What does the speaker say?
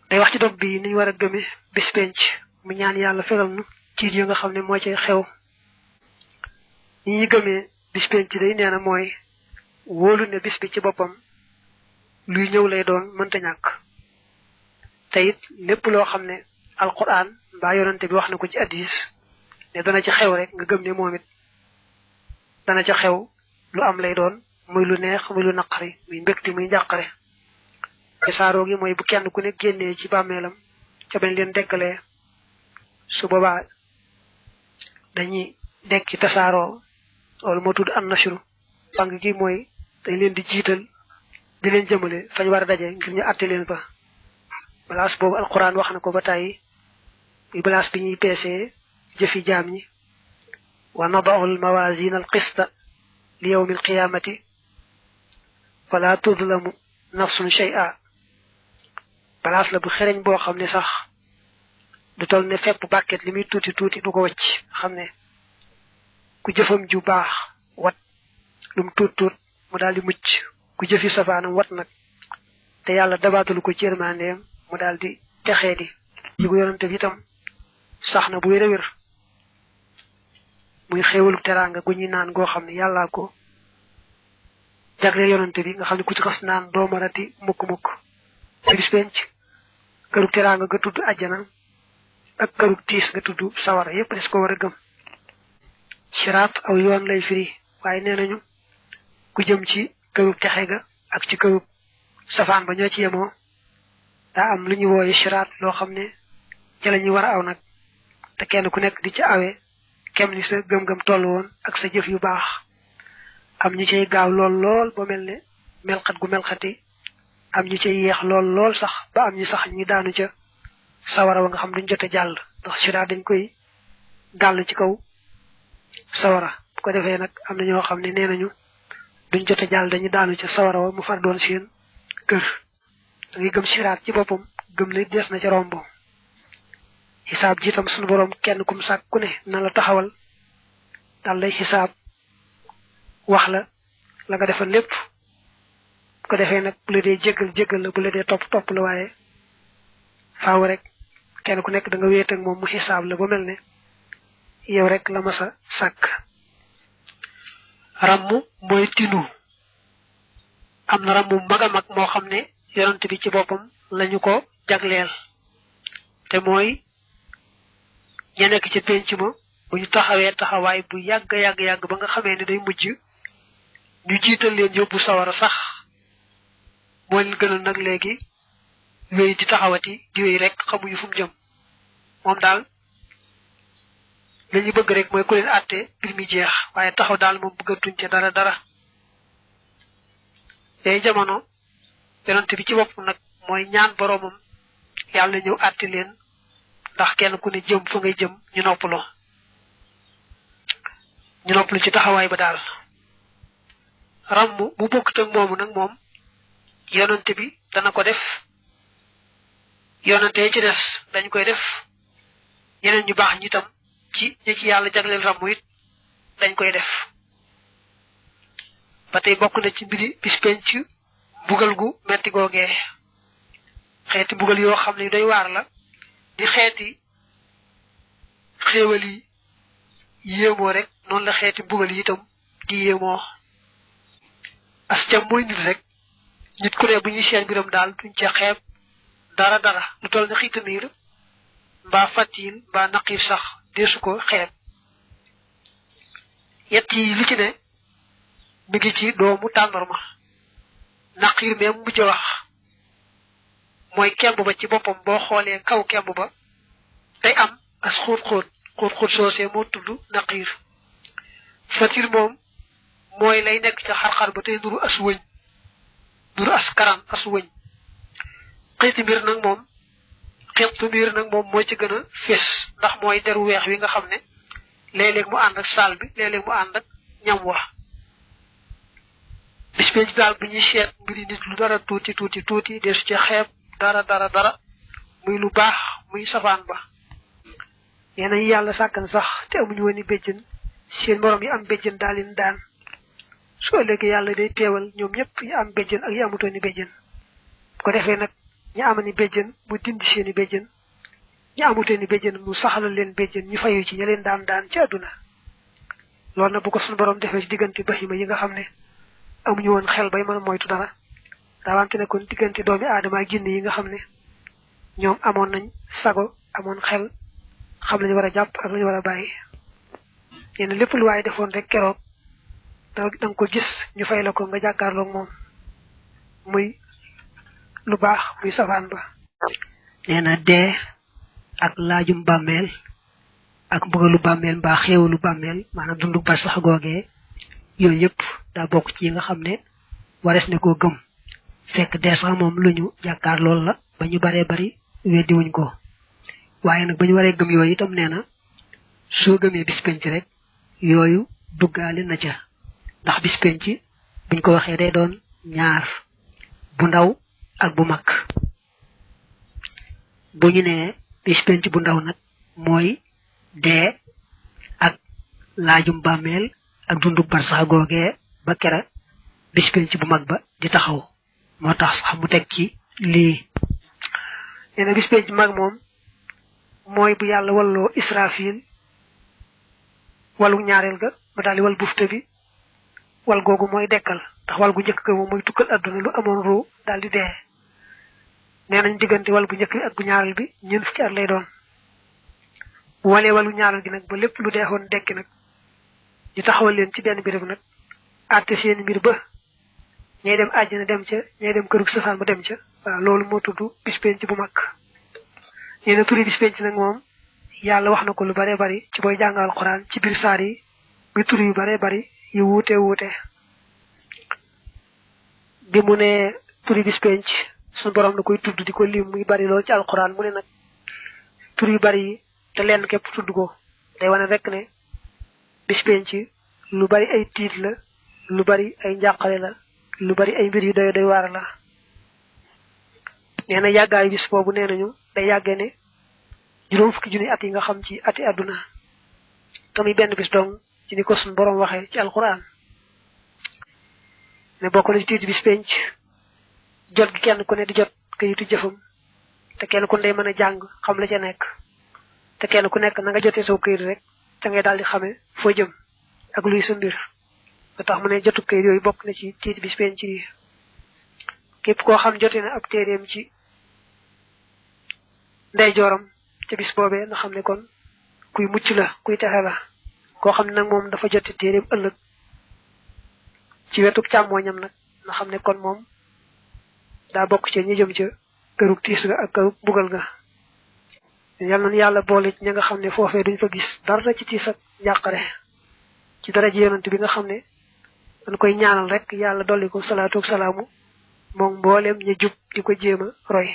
day wax ci dog bi ni ñu war a gëme bis penc mu ñaan yàlla fegal nu ci yi nga xam ne moo ci xew ni ñuy gëmee bis penc day nee na mooy wóolu ne bis bi ci boppam luy ñëw lay doon mënta ñàkk te it lépp loo xam ne alquran mbaa yonante bi wax na ko ci hadiis ne dana ci xew rek nga gëm ne moom it dana ca xew lu am lay doon muy lu neex muy lu naqari muy mbégte muy njàqare te saaroo gi mooy bu kenn ku ne génnee ci bàmmeelam ca bañ leen dekkalee su boobaa dañuy dekki tasaaroo loolu moo tudd an nashru bang gi mooy dañ leen di jiital di leen jëmale fañ war a daje ngir ñu àtte leen fa balaas boobu alquran wax na ko ba tàyyi muy balaas bi ñuy peesee jëfi jaam ñi wa nada'u al-mawazin al-qista li yawmi al-qiyamati fala tudlamu nafsun shay'a balaas la bu xereñ boo xam ne sax du tol ne fepp bàkket li muy tuuti tuuti du ko wacc xam ne ku jëfam ju baax wat lum tuut tuut mu daal di mucc ku jëfi safaanam wat nag te yàlla dabaatalu ko ci yërmandeem mu daal di texee di yu yonante bi itam sax na bu wér a wér muy xéewalu teraanga gu ñuy naan goo xam ne yàllaa ko jagleel yonante bi nga xam ne ku ci xas naan doo marati mukk-mukk bis penc kërug teraanga nga tudd àjjana ak kërug tiis nga tudd sawara yépp des ko war a gëm siraat aw yoon lay firi waaye nee nañu ku jëm ci kërug texe ga ak ci kërug safaan ba ñoo ci yemoo daa am lu ñu wooye siraat loo xam ne ca la ñuy war a aw nag te kenn ku nekk di ci awee kem ni sa gëm-gëm toll woon ak sa jëf yu baax am ñu cay gaaw lool lool ba mel ne melxat gu melxati am ñu cay yeex lool lool sax ba am ñu sax ñu daanu ca sawara wa nga xam duñ jot a jàll ndax siraat dañ koy gàll ci kaw sawara bu ko defee nag am na ñoo xam ne nee nañu duñ jot a jàll dañu daanu ca sawara wa mu far doon seen kër da ngay gëm siraat ci boppam gëm ne des na ca romb xisaab jiitam suñu boroom kenn kum sàkk ku ne na la taxawal dal lay xisaab wax la la nga defal lépp bu ko defee nag bu la dee jéggal la bu la dee topp la waaye faaw rek kenn ku nekk da nga wéet ak moom mu xisaab la ba mel ne yow rek la masa sàkk ramm mooy tinu am na ramm mag a mag moo xam ne yonent bi ci boppam lañu ko jagleel te mooy ña nekk ci penc ma bu ñu taxawee taxawaay bu yàgg ba nga xamee ne day mujj ñu jiital leen yóbbu sawara sax moo leen gënal nag léegi wéy di taxawati di wéy rek xamuñu fu mu jëm moom daal lañu bëgg rek mooy ku leen àtte mbir mi jeex waaye taxaw daal moom bëggatuñ ca dara day jamono yonent bi ci bopp nag mooy ñaan boroomam yàlla ñëw àtte leen ndax kenn ku ne jëm fa ngay jëm ñu noppalu ci taxawaay ba daal ramm bu bokkut ak moomu nag moom yonante bi dana ko def yonante ci des dañ koy def ñeneen ñu baax ñi tam ci ñi ci yàlla jagleel ramm it dañ koy def ba tey bokk na ci mbiri bis penc bugal gu metti googee xeeti bugal yoo xam ne doy waar la di xeeti xéewal yi yéemoo rek noonu la xeeti bugal yi itam di yéemoo as cam mooy nit rek nit ku ne bu ñuy seen mbiram daal duñ ca xeeb dara lu toll ne xiitamiir mbaa fàttiil mbaa naqiif sax deesu ko xeeb yett yi lu ci ne mi ngi ci doomu tàndarma naqiir même mujj wax mooy kemb ba ci boppam boo xoolee kaw kemb ba day am as xóot soosee moo tudd naqiir fatir moom mooy lay nekk ca xar-xar ba tey nuru as wëñ nuru as karan as wëñ xiitu mbir nag moom moo ci gën a fés ndax mooy deru weex wi nga xam ne léeg-léeg mu ànd ak saal bi léeg-léeg mu ànd ak ñam wax bis penc daal bu ñuy seet mbiri nit lu dara tuuti deesu ci xeeb dara muy lu baax muy safaan ba nee nañu yàlla sàkkan sax te amuñu woon i béjjën seen morom yi am béjjën daal leen daan su ëllëgee yàlla day teewal ñoom ñëpp yi am béjjën ak yi amutoon i béjjën bu ko defee nag ñi amani béjjën mu dindi seeni béjjën ñi amute ni béjjën mu saxalal leen béjjën ñu fayu ci ña leen daan ci àdduna loolu na bu ko suñu borom defee ci diggante bahima yi nga xam ne amuñu woon xel bay mën a moytu dara daawante ne kon diggante doomi aadama ak jinne yi nga xam ne ñoom amoon nañ sago amoon xel xam lañu war a jàpp ak lañu war a bàyyi yéen lépp lu waaye defoon rek keroog danga ko gis ñu fay la ko nga jàkkaarloog moom muy lu baax muy safaan ba nee na dee ak laajum bàmmeel ak mbugalu bàmmeel mbaa xéewalu bàmmeel maanaam dundu ba sax googee yooyu yëpp daa bokk ci yi nga xam ne wares ne koo gëm fekk dee sax moom lu ñu jàkkaar loolu la ba ñu baree bari weddiwuñ ko waaye nag ba ñu waree gëm yooyu itam nee na soo gëmee bis penc rek yooyu duggaale na ca ndax bis penc buñ ko waxee day doon ñaar bu ndaw ak bu mag bu ñu nee bis penc bu ndaw nag mooy dee ak laajum bàmmeel ak dundu barsax googee ba kera bis penc bu mag ba di taxaw moo tax sax mu teg ci lii nee na bis penc mag moom mooy bu yàlla walloo Israfil walu ñaareel ga ba daal di wal bufte bi wal googu mooy dekkal ndax wal gu njëkk ga moom mooy tukkal adduna lu amoon ruu daal di dee nee nañ diggante wal bu njëkk bi ak bu ñaareel bi ñeent fukki at lay doon bu walee walu ñaareel gi nag ba lépp lu deexoon dekki nag ñu taxawal leen ci benn béréb nag àtte seen mbir ba ñay dem àjjana dem ca ñay dem kërug safaan ba dem ca waaw loolu moo tudd bis penc bu mag nee na turi bis penc nag moom yàlla wax na ko lu bare bari ci booy jàngal Alxuraan ci biir saar yi muy tur yu bare bari yu wuute bi mu ne turi bis penc suñu borom na koy tudd di ko lim muy bari lool ci Alxuraan mu ne nag tur yu bari yi te lenn képp tudd ko day wane rek ne bis penc lu bari ay tiit la lu bari ay njàqare la lu bari ay mbir yu doy waar la nee na yàggaayu bis boobu nee nañu day yàggee ne juróom fukki junni at yi nga xam ci ati àdduna tamuy benn bis dong ci ni ko suñu borom waxee ci Alxuraan ne bokk na ci tiit bis penc jot gi kenn ku ne di jot kayitu jëfam te kenn ku ne day mën a jàng xam la ca nekk te kenn ku nekk na nga jotee saw kayit rek ca ngay daal di xamee foo jëm ak luy sa mbir ba tax mu ne jotu kayit yooyu bokk na ci tiit bis penc yi képp koo xam jote na ab téeréem ci ndey jooram ca bis boobee nga xam ne kon kuy mucc la kuy texe la koo xam ne nag moom dafa jote téeréem ëllëg ci wetu càmmooñam nag nga xam ne kon moom daa bokk ci ñi jëm ca kërug tiis ga ak kërug bugal ga yal na yàlla boole ci ña nga xam ne foofee duñ fa gis dara ci tiis ak njàqare ci dara ji yonent bi nga xam ne dañ koy ñaanal rek yàlla dolli ko salaatu ak salaamu moom mbooleem ña jub di ko jéem a roy